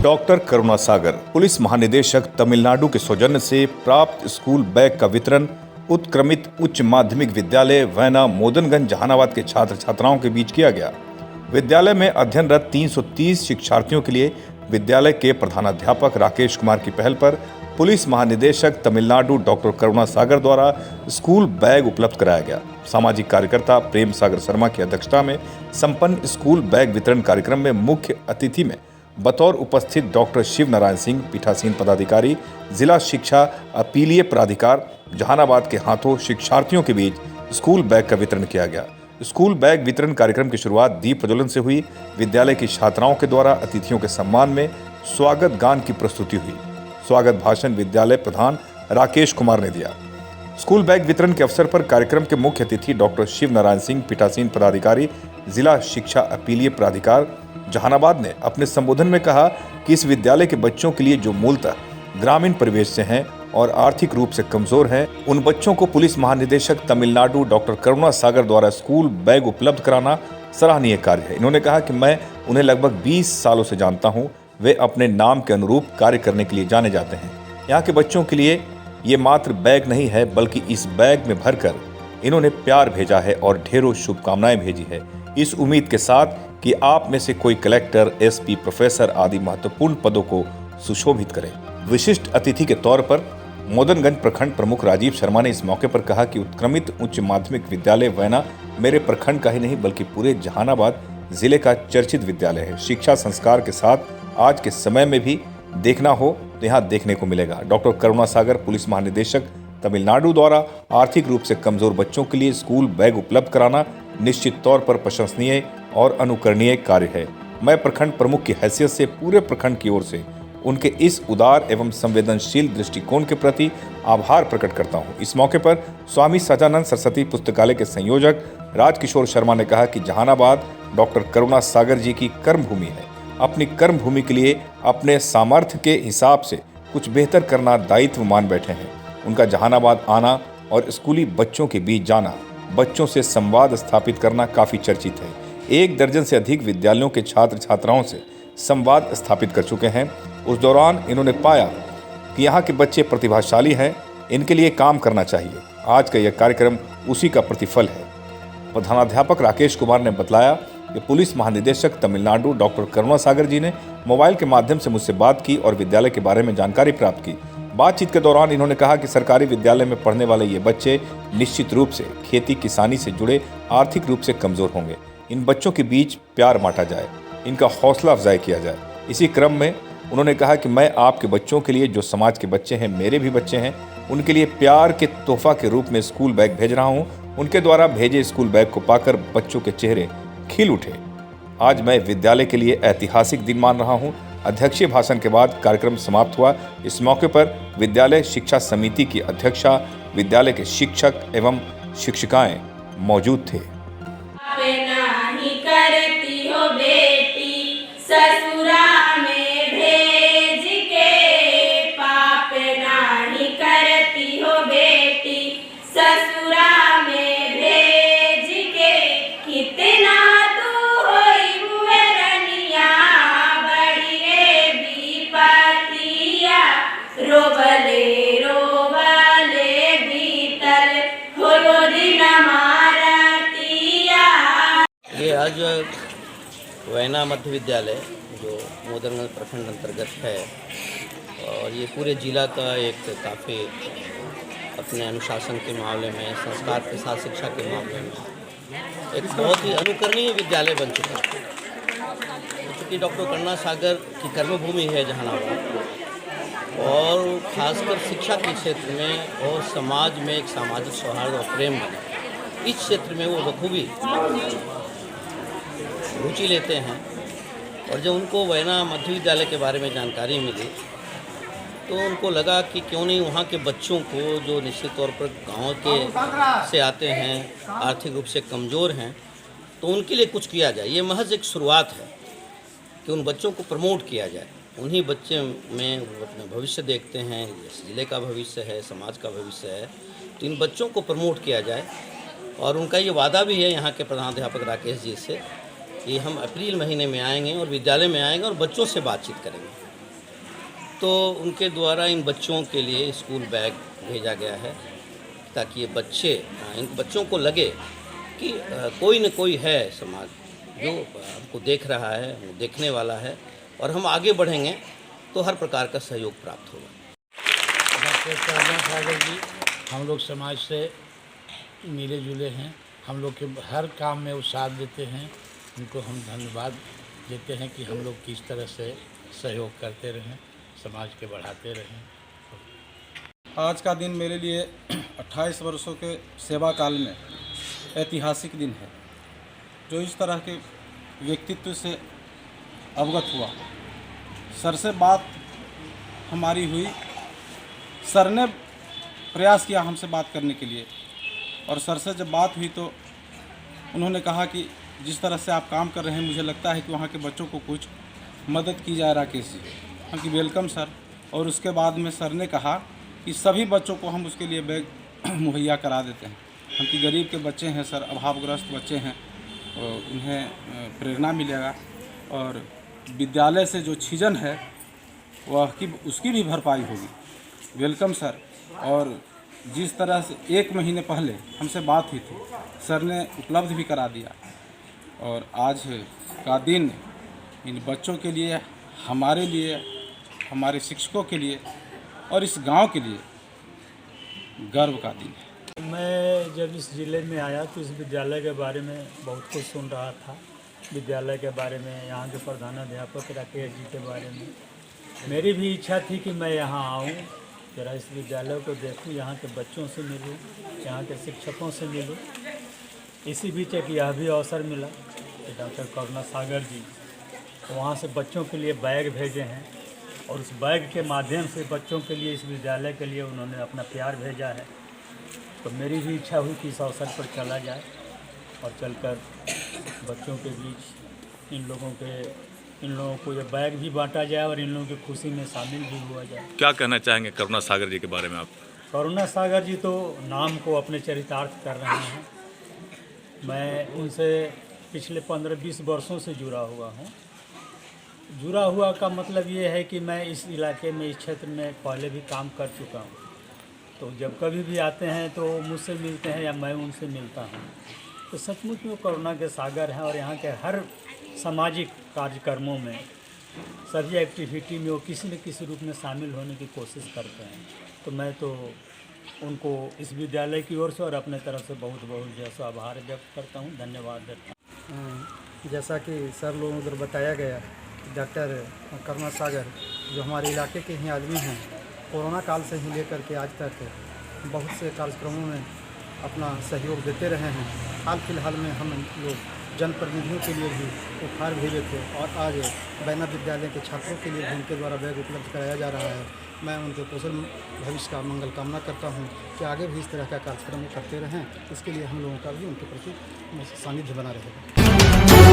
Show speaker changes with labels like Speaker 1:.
Speaker 1: Doctor करुणा सागर, police महानिदेशक, तमिलनाडु के सौजन्य से प्राप्त स्कूल बैग का वितरण उत्क्रमित उच्च माध्यमिक विद्यालय वैना मोदनगंज जहानाबाद के छात्र छात्राओं के बीच किया गया। विद्यालय में अध्ययनरत 330 शिक्षार्थियों के लिए विद्यालय के प्रधानाध्यापक राकेश कुमार की पहल पर पुलिस महानिदेशक तमिलनाडु डॉक्टर करुणा सागर द्वारा स्कूल बैग उपलब्ध कराया गया। सामाजिक कार्यकर्ता प्रेम सागर शर्मा की अध्यक्षता में संपन्न स्कूल बैग वितरण कार्यक्रम में मुख्य अतिथि में बतौर उपस्थित डॉक्टर शिव नारायण सिंह, पीठासीन पदाधिकारी, जिला शिक्षा अपीलीय प्राधिकार जहानाबाद के हाथों शिक्षार्थियों के बीच स्कूल बैग का वितरण किया गया। स्कूल बैग वितरण कार्यक्रम की शुरुआत दीप प्रज्वलन से हुई। विद्यालय की छात्राओं के द्वारा अतिथियों के सम्मान में स्वागत गान की प्रस्तुति हुई। स्वागत भाषण विद्यालय प्रधान राकेश कुमार ने दिया। स्कूल बैग वितरण के अवसर पर कार्यक्रम के मुख्य अतिथि डॉक्टर शिव नारायण सिंह, पीठासीन पदाधिकारी, जिला शिक्षा अपीलीय प्राधिकार जहानाबाद ने अपने संबोधन में कहा कि इस विद्यालय के बच्चों के लिए जो मूलतः ग्रामीण परिवेश से हैं और आर्थिक रूप से कमजोर हैं, उन बच्चों को पुलिस महानिदेशक तमिलनाडु डॉक्टर करुणा सागर द्वारा स्कूल बैग उपलब्ध कराना सराहनीय कार्य है। इन्होंने कहा कि मैं उन्हें लगभग 20 सालों से जानता हूं। वे अपने नाम के अनुरूप कार्य करने के लिए जाने जाते हैं। यहाँ के बच्चों के लिए ये मात्र बैग नहीं है, बल्कि इस बैग में भरकर इन्होंने प्यार भेजा है और ढेरों शुभकामनाएं भेजी है, इस उम्मीद के साथ कि आप में से कोई कलेक्टर, एसपी, प्रोफेसर आदि महत्वपूर्ण पदों को सुशोभित करे। विशिष्ट अतिथि के तौर पर मोदनगंज प्रखंड प्रमुख राजीव शर्मा ने इस मौके पर कहा कि उत्क्रमित उच्च माध्यमिक विद्यालय वैना मेरे प्रखंड का ही नहीं बल्कि पूरे जहानाबाद जिले का चर्चित विद्यालय है। शिक्षा संस्कार के साथ आज के समय में भी देखना हो तो यहाँ देखने को मिलेगा। डॉक्टर करुणा सागर, पुलिस महानिदेशक तमिलनाडु द्वारा आर्थिक रूप से कमजोर बच्चों के लिए स्कूल बैग उपलब्ध कराना निश्चित तौर पर प्रशंसनीय और अनुकरणीय कार्य है। मैं प्रखंड प्रमुख की हैसियत से पूरे प्रखंड की ओर से उनके इस उदार एवं संवेदनशील दृष्टिकोण के प्रति आभार प्रकट करता हूं। इस मौके पर स्वामी सजानंद सरस्वती पुस्तकालय के संयोजक राजकिशोर शर्मा ने कहा कि जहानाबाद डॉक्टर करुणा सागर जी की कर्म भूमि है। अपनी कर्म भूमि के लिए अपने सामर्थ्य के हिसाब से कुछ बेहतर करना दायित्व मान बैठे हैं। उनका जहानाबाद आना और स्कूली बच्चों के बीच जाना, बच्चों से संवाद स्थापित करना काफी चर्चित है। 1 दर्जन से अधिक विद्यालयों के छात्र छात्राओं से संवाद स्थापित कर चुके हैं। उस दौरान इन्होंने पाया कि यहाँ के बच्चे प्रतिभाशाली हैं, इनके लिए काम करना चाहिए। आज का यह कार्यक्रम उसी का प्रतिफल है। प्रधानाध्यापक राकेश कुमार ने बतलाया कि पुलिस महानिदेशक तमिलनाडु डॉक्टर करुणा सागर जी ने मोबाइल के माध्यम से मुझसे बात की और विद्यालय के बारे में जानकारी प्राप्त की। बातचीत के दौरान इन्होंने कहा कि सरकारी विद्यालय में पढ़ने वाले ये बच्चे निश्चित रूप से खेती किसानी से जुड़े आर्थिक रूप से कमजोर होंगे। इन बच्चों के बीच प्यार बांटा जाए, इनका हौसला अफजाई किया जाए। इसी क्रम में उन्होंने कहा कि मैं आपके बच्चों के लिए, जो समाज के बच्चे हैं, मेरे भी बच्चे हैं, उनके लिए प्यार के तोहफा के रूप में स्कूल बैग भेज रहा हूं। उनके द्वारा भेजे स्कूल बैग को पाकर बच्चों के चेहरे खिल उठे। आज मैं विद्यालय के लिए ऐतिहासिक दिन मान रहा हूं। अध्यक्षीय भाषण के बाद कार्यक्रम समाप्त हुआ। इस मौके पर विद्यालय शिक्षा समिति की अध्यक्षा, विद्यालय के शिक्षक एवं शिक्षिकाएं मौजूद थे।
Speaker 2: ये आज वैना मध्य विद्यालय जो मोदनगंज प्रखंड अंतर्गत है और ये पूरे जिला का एक काफ़ी अपने अनुशासन के मामले में, संस्कार के साथ शिक्षा के मामले में एक बहुत ही अनुकरणीय विद्यालय बन चुका है। क्योंकि डॉक्टर करुणा सागर की कर्मभूमि है जहानाबाद और खासकर शिक्षा के क्षेत्र में और समाज में एक सामाजिक सौहार्द और प्रेम बना, इस क्षेत्र में वो बखूबी रुचि लेते हैं। और जब उनको वैना मध्य विद्यालय के बारे में जानकारी मिली तो उनको लगा कि क्यों नहीं वहाँ के बच्चों को, जो निश्चित तौर पर गांव के से आते हैं, आर्थिक रूप से कमज़ोर हैं, तो उनके लिए कुछ किया जाए। ये महज एक शुरुआत है कि उन बच्चों को प्रमोट किया जाए। उन्हीं बच्चे में वो अपना भविष्य देखते हैं, ज़िले का भविष्य है, समाज का भविष्य है, तो इन बच्चों को प्रमोट किया जाए। और उनका ये वादा भी है यहाँ के प्रधानाध्यापक राकेश जी से कि हम अप्रैल महीने में आएंगे और विद्यालय में आएंगे और बच्चों से बातचीत करेंगे। तो उनके द्वारा इन बच्चों के लिए स्कूल बैग भेजा गया है ताकि ये बच्चे इन बच्चों को लगे कि कोई न कोई है समाज जो हमको देख रहा है, वो देखने वाला है और हम आगे बढ़ेंगे तो हर प्रकार का सहयोग प्राप्त होगा।
Speaker 3: डॉक्टर करुणा सागर जी हम लोग समाज से मिले जुले हैं, हम लोग के हर काम में वो साथ देते हैं। उनको हम धन्यवाद देते हैं कि हम लोग किस तरह से सहयोग करते रहें, समाज के बढ़ाते रहें।
Speaker 4: आज का दिन मेरे लिए 28 वर्षों के सेवा काल में ऐतिहासिक दिन है। जो इस तरह के व्यक्तित्व से अवगत हुआ, सर से बात हमारी हुई, सर ने प्रयास किया हमसे बात करने के लिए और सर से जब बात हुई तो उन्होंने कहा कि जिस तरह से आप काम कर रहे हैं मुझे लगता है कि वहाँ के बच्चों को कुछ मदद की जाए राकेश जी। हम कि वेलकम सर। और उसके बाद में सर ने कहा कि सभी बच्चों को हम उसके लिए बैग मुहैया करा देते हैं। हम कि गरीब के बच्चे हैं सर, अभावग्रस्त बच्चे हैं, और उन्हें प्रेरणा मिलेगा और विद्यालय से जो छिजन है वह की उसकी भी भरपाई होगी। Welcome sir. और जिस तरह से 1 महीने पहले हमसे बात हुई थी, सर ने उपलब्ध भी करा दिया और आज का दिन इन बच्चों के लिए, हमारे लिए, हमारे शिक्षकों के लिए और इस गांव के लिए गर्व का दिन है।
Speaker 3: मैं जब इस ज़िले में आया तो इस विद्यालय के बारे में बहुत कुछ सुन रहा था, विद्यालय के बारे में, यहाँ के प्रधानाध्यापक राकेश जी के बारे में। मेरी भी इच्छा थी कि मैं यहाँ आऊँ, जरा इस विद्यालय को देखूँ, यहाँ के बच्चों से मिलूँ, यहाँ के शिक्षकों से मिलूँ। इसी बीच एक यह भी अवसर मिला कि डॉक्टर करुणा सागर जी वहाँ से बच्चों के लिए बैग भेजे हैं और उस बैग के माध्यम से बच्चों के लिए, इस विद्यालय के लिए उन्होंने अपना प्यार भेजा है। तो मेरी भी इच्छा हुई कि इस अवसर पर चला जाए और चलकर बच्चों के बीच इन लोगों को ये बैग भी बांटा जाए और इन लोगों की खुशी में शामिल भी हुआ जाए।
Speaker 1: क्या कहना चाहेंगे करुणा सागर जी के बारे में आप?
Speaker 3: करुणा सागर जी तो नाम को अपने चरितार्थ कर रहे हैं। मैं उनसे पिछले 15-20 वर्षों से जुड़ा हुआ हूँ। जुड़ा हुआ का मतलब ये है कि मैं इस इलाके में, इस क्षेत्र में पहले भी काम कर चुका हूँ। तो जब कभी भी आते हैं तो मुझसे मिलते हैं या मैं उनसे मिलता हूँ। तो सचमुच में वो करुणा के सागर हैं और यहाँ के हर सामाजिक कार्यक्रमों में, सभी एक्टिविटी में वो किसी न किसी रूप में शामिल होने की कोशिश करते हैं। तो मैं तो उनको इस विद्यालय की ओर से और अपने तरफ से बहुत बहुत जैसा आभार व्यक्त करता हूँ, धन्यवाद देता हूँ।
Speaker 5: जैसा कि सर लोगों द्वारा बताया गया, डॉक्टर करुणा सागर जो हमारे इलाके के ही आदमी हैं, कोरोना काल से ही लेकर के आज तक बहुत से कार्यक्रमों में अपना सहयोग देते रहे हैं। हाल फिलहाल में हम लोग जनप्रतिनिधियों के लिए भी उपहार भेजे थे और आज बैना विद्यालय के छात्रों के लिए भी उनके द्वारा बैग उपलब्ध कराया जा रहा है। मैं उनके कुशल भविष्य का मंगल कामना करता हूं कि आगे भी इस तरह का कार्यक्रम करते रहें। इसके लिए हम लोगों का भी उनके प्रति सानिध्य बना रहेगा।